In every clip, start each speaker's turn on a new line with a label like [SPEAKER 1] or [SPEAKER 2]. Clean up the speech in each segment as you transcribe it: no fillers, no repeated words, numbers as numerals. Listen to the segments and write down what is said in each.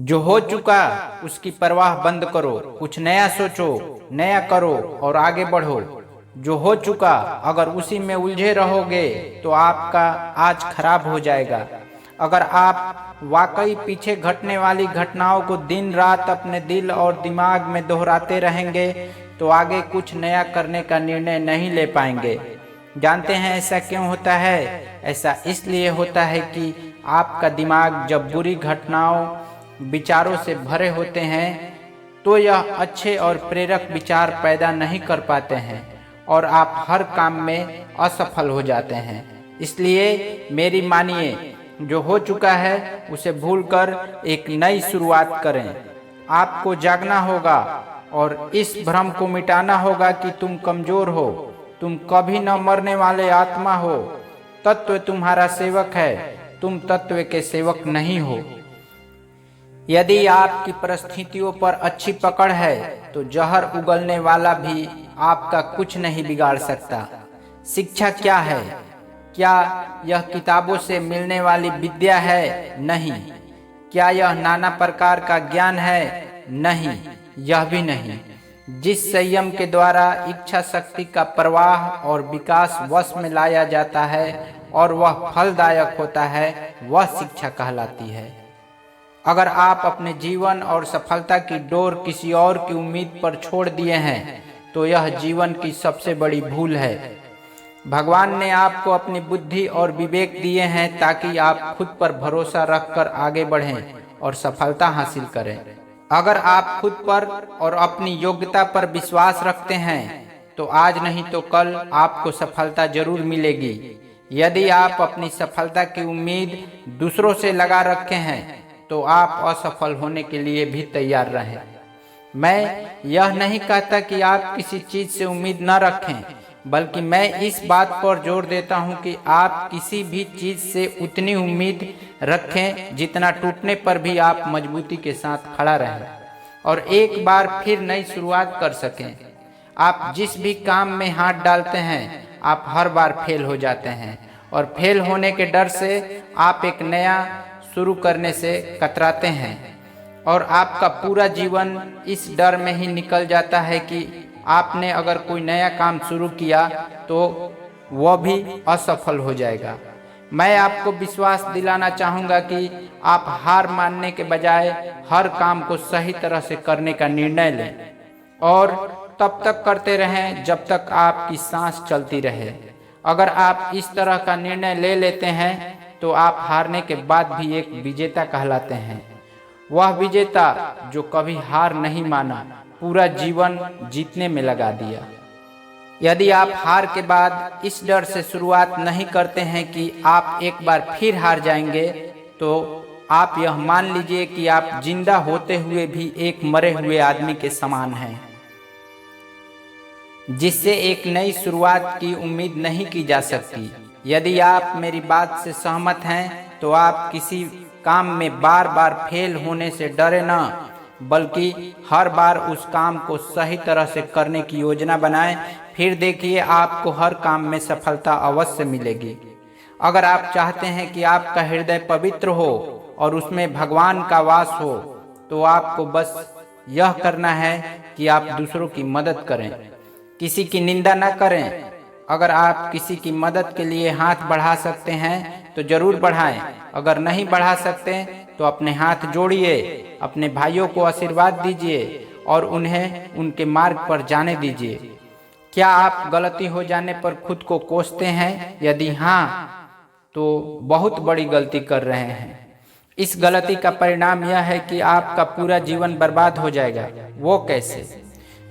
[SPEAKER 1] जो हो चुका उसकी परवाह बंद करो, कुछ नया सोचो, नया करो और आगे बढ़ो। जो हो चुका अगर उसी में उलझे रहोगे तो आपका आज खराब हो जाएगा। अगर आप वाकई पीछे घटने वाली घटनाओं को दिन रात अपने दिल और दिमाग में दोहराते रहेंगे तो आगे कुछ नया करने का निर्णय नहीं ले पाएंगे। जानते हैं ऐसा क्यों होता है? ऐसा इसलिए होता है कि आपका दिमाग जब बुरी घटनाओं विचारों से भरे होते हैं तो यह अच्छे और प्रेरक विचार पैदा नहीं कर पाते हैं और आप हर काम में असफल हो जाते हैं। इसलिए मेरी मानिए, जो हो चुका है उसे भूलकर एक नई शुरुआत करें। आपको जागना होगा और इस भ्रम को मिटाना होगा कि तुम कमजोर हो, तुम कभी न मरने वाले आत्मा हो। तत्व तुम्हारा सेवक है, तुम तत्व के सेवक नहीं हो। यदि आपकी परिस्थितियों पर अच्छी पकड़ है तो जहर उगलने वाला भी आपका कुछ नहीं बिगाड़ सकता। शिक्षा क्या है? क्या यह किताबों से मिलने वाली विद्या है? नहीं। क्या यह नाना प्रकार का ज्ञान है? नहीं, यह भी नहीं। जिस संयम के द्वारा इच्छा शक्ति का प्रवाह और विकास वश में लाया जाता है और वह फलदायक होता है, वह शिक्षा कहलाती है। अगर आप अपने जीवन और सफलता की डोर किसी और की उम्मीद पर छोड़ दिए हैं तो यह जीवन की सबसे बड़ी भूल है। भगवान ने आपको अपनी बुद्धि और विवेक दिए हैं ताकि आप खुद पर भरोसा रखकर आगे बढ़ें और सफलता हासिल करें। अगर आप खुद पर और अपनी योग्यता पर विश्वास रखते हैं तो आज नहीं तो कल आपको सफलता जरूर मिलेगी। यदि आप अपनी सफलता की उम्मीद दूसरों से लगा रखे हैं तो आप असफल होने के लिए भी तैयार रहें। मैं यह नहीं कहता कि आप किसी चीज से उम्मीद न रखें, बल्कि मैं इस बात पर जोर देता हूं कि आप किसी भी चीज से उतनी उम्मीद रखें जितना टूटने पर भी आप मजबूती के साथ खड़ा रहें और एक बार फिर नई शुरुआत कर सकें। आप जिस भी काम में हाथ डालते हैं आप हर बार फेल हो जाते हैं और फेल होने के डर से आप एक नया शुरू करने से कतराते हैं और आपका पूरा जीवन इस डर में ही निकल जाता है कि आपने अगर कोई नया काम शुरू किया तो वह भी असफल हो जाएगा। मैं आपको विश्वास दिलाना चाहूँगा कि आप हार मानने के बजाय हर काम को सही तरह से करने का निर्णय लें और तब तक करते रहें जब तक आपकी सांस चलती रहे। अगर आप इस तरह का निर्णय ले लेते हैं तो आप हारने के बाद भी एक विजेता कहलाते हैं। वह विजेता जो कभी हार नहीं माना, पूरा जीवन जीतने में लगा दिया। यदि आप हार के बाद इस डर से शुरुआत नहीं करते हैं कि आप एक बार फिर हार जाएंगे, तो आप यह मान लीजिए कि आप जिंदा होते हुए भी एक मरे हुए आदमी के समान हैं, जिससे एक नई शुरुआत की उम्मीद नहीं की जा सकती। यदि आप मेरी बात से सहमत हैं तो आप किसी काम में बार बार फेल होने से डरे न, बल्कि हर बार उस काम को सही तरह से करने की योजना बनाएं। फिर देखिए आपको हर काम में सफलता अवश्य मिलेगी। अगर आप चाहते हैं कि आपका हृदय पवित्र हो और उसमें भगवान का वास हो तो आपको बस यह करना है कि आप दूसरों की मदद करें, किसी की निंदा न करें। अगर आप किसी की मदद के लिए हाथ बढ़ा सकते हैं तो जरूर बढ़ाएं। अगर नहीं बढ़ा सकते तो अपने हाथ जोड़िए, अपने भाइयों को आशीर्वाद दीजिए और उन्हें उनके मार्ग पर जाने दीजिए। क्या आप गलती हो जाने पर खुद को कोसते हैं? यदि हाँ, तो बहुत बड़ी गलती कर रहे हैं। इस गलती का परिणाम यह है कि आपका पूरा जीवन बर्बाद हो जाएगा। वो कैसे?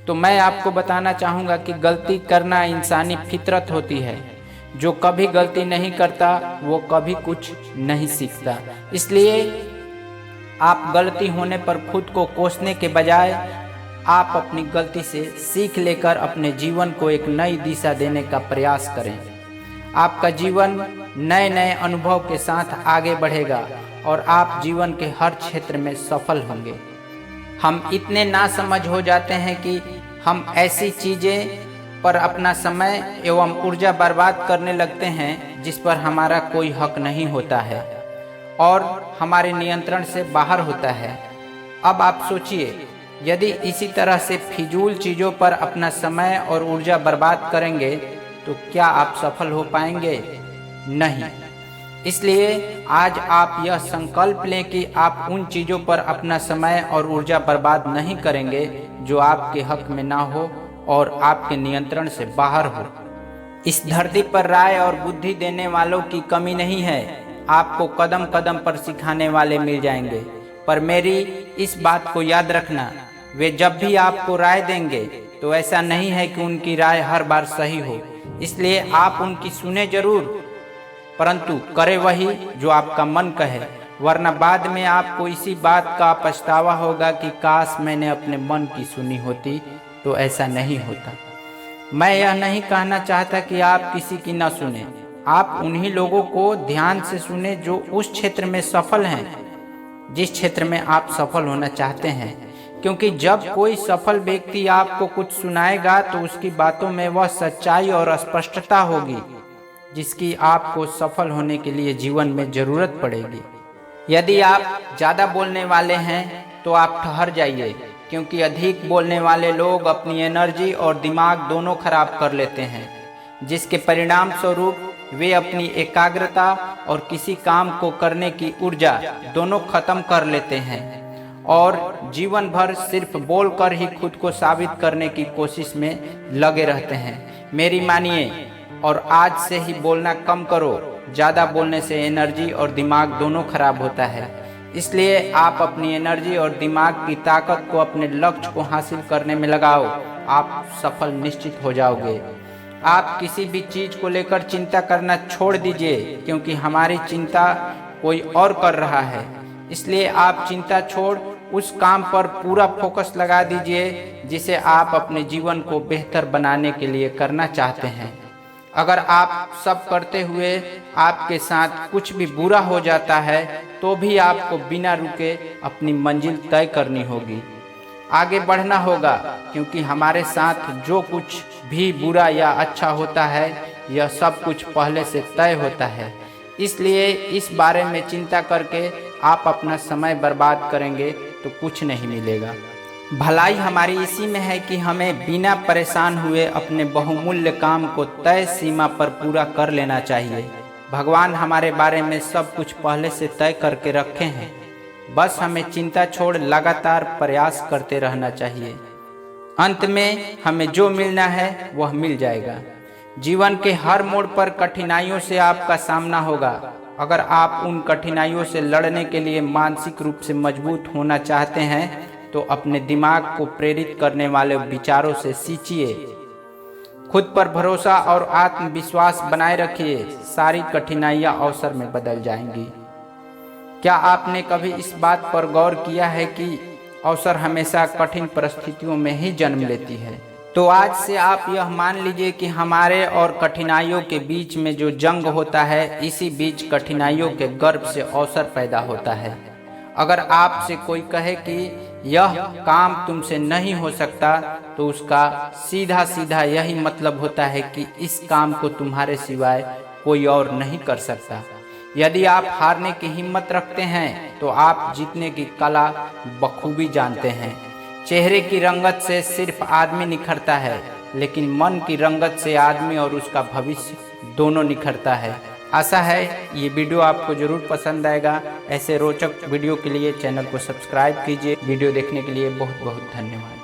[SPEAKER 1] तो मैं आपको बताना चाहूँगा कि गलती करना इंसानी फितरत होती है। जो कभी गलती नहीं करता वो कभी कुछ नहीं सीखता। इसलिए आप गलती होने पर खुद को कोसने के बजाय आप अपनी गलती से सीख लेकर अपने जीवन को एक नई दिशा देने का प्रयास करें। आपका जीवन नए नए अनुभव के साथ आगे बढ़ेगा और आप जीवन के हर क्षेत्र में सफल होंगे। हम इतने नासमझ हो जाते हैं कि हम ऐसी चीज़ें पर अपना समय एवं ऊर्जा बर्बाद करने लगते हैं जिस पर हमारा कोई हक नहीं होता है और हमारे नियंत्रण से बाहर होता है। अब आप सोचिए, यदि इसी तरह से फिजूल चीज़ों पर अपना समय और ऊर्जा बर्बाद करेंगे तो क्या आप सफल हो पाएंगे? नहीं। इसलिए आज आप यह संकल्प लें कि आप उन चीज़ों पर अपना समय और ऊर्जा बर्बाद नहीं करेंगे जो आपके हक में ना हो और आपके नियंत्रण से बाहर हो। इस धरती पर राय और बुद्धि देने वालों की कमी नहीं है। आपको कदम कदम पर सिखाने वाले मिल जाएंगे, पर मेरी इस बात को याद रखना, वे जब भी आपको राय देंगे तो ऐसा नहीं है कि उनकी राय हर बार सही हो। इसलिए आप उनकी सुने जरूर, परंतु करें वही जो आपका मन कहे, वरना बाद में आपको इसी बात का पछतावा होगा कि काश मैंने अपने मन की सुनी होती तो ऐसा नहीं होता। मैं यह नहीं कहना चाहता कि आप किसी की न सुने। आप उन्हीं लोगों को ध्यान से सुने जो उस क्षेत्र में सफल हैं जिस क्षेत्र में आप सफल होना चाहते हैं, क्योंकि जब कोई सफल व्यक्ति आपको कुछ सुनाएगा तो उसकी बातों में वह सच्चाई और स्पष्टता होगी जिसकी आपको सफल होने के लिए जीवन में जरूरत पड़ेगी। यदि आप ज़्यादा बोलने वाले हैं तो आप ठहर जाइए, क्योंकि अधिक बोलने वाले लोग अपनी एनर्जी और दिमाग दोनों खराब कर लेते हैं, जिसके परिणाम स्वरूप वे अपनी एकाग्रता और किसी काम को करने की ऊर्जा दोनों खत्म कर लेते हैं और जीवन भर सिर्फ बोलकर ही खुद को साबित करने की कोशिश में लगे रहते हैं। मेरी मानिए और आज से ही बोलना कम करो। ज़्यादा बोलने से एनर्जी और दिमाग दोनों खराब होता है। इसलिए आप अपनी एनर्जी और दिमाग की ताकत को अपने लक्ष्य को हासिल करने में लगाओ। आप सफल निश्चित हो जाओगे। आप किसी भी चीज़ को लेकर चिंता करना छोड़ दीजिए, क्योंकि हमारी चिंता कोई और कर रहा है। इसलिए आप चिंता छोड़ उस काम पर पूरा फोकस लगा दीजिए जिसे आप अपने जीवन को बेहतर बनाने के लिए करना चाहते हैं। अगर आप सब करते हुए आपके साथ कुछ भी बुरा हो जाता है तो भी आपको बिना रुके अपनी मंजिल तय करनी होगी, आगे बढ़ना होगा, क्योंकि हमारे साथ जो कुछ भी बुरा या अच्छा होता है यह सब कुछ पहले से तय होता है। इसलिए इस बारे में चिंता करके आप अपना समय बर्बाद करेंगे तो कुछ नहीं मिलेगा। भलाई हमारी इसी में है कि हमें बिना परेशान हुए अपने बहुमूल्य काम को तय सीमा पर पूरा कर लेना चाहिए। भगवान हमारे बारे में सब कुछ पहले से तय करके रखे हैं, बस हमें चिंता छोड़ लगातार प्रयास करते रहना चाहिए। अंत में हमें जो मिलना है वह मिल जाएगा। जीवन के हर मोड़ पर कठिनाइयों से आपका सामना होगा। अगर आप उन कठिनाइयों से लड़ने के लिए मानसिक रूप से मजबूत होना चाहते हैं तो अपने दिमाग को प्रेरित करने वाले विचारों से सींचिए। खुद पर भरोसा और आत्मविश्वास बनाए रखिए। सारी कठिनाइयां अवसर में बदल जाएंगी। क्या आपने कभी इस बात पर गौर किया है कि अवसर हमेशा कठिन परिस्थितियों में ही जन्म लेती है? तो आज से आप यह मान लीजिए कि हमारे और कठिनाइयों के बीच में जो जंग होता है, इसी बीच कठिनाइयों के गर्भ से अवसर पैदा होता है। अगर आपसे कोई कहे कि यह काम तुमसे नहीं हो सकता तो उसका सीधा सीधा यही मतलब होता है कि इस काम को तुम्हारे सिवाय कोई और नहीं कर सकता। यदि आप हारने की हिम्मत रखते हैं तो आप जीतने की कला बखूबी जानते हैं। चेहरे की रंगत से सिर्फ आदमी निखरता है, लेकिन मन की रंगत से आदमी और उसका भविष्य दोनों निखरता है। आशा है ये वीडियो आपको जरूर पसंद आएगा। ऐसे रोचक वीडियो के लिए चैनल को सब्सक्राइब कीजिए। वीडियो देखने के लिए बहुत बहुत धन्यवाद।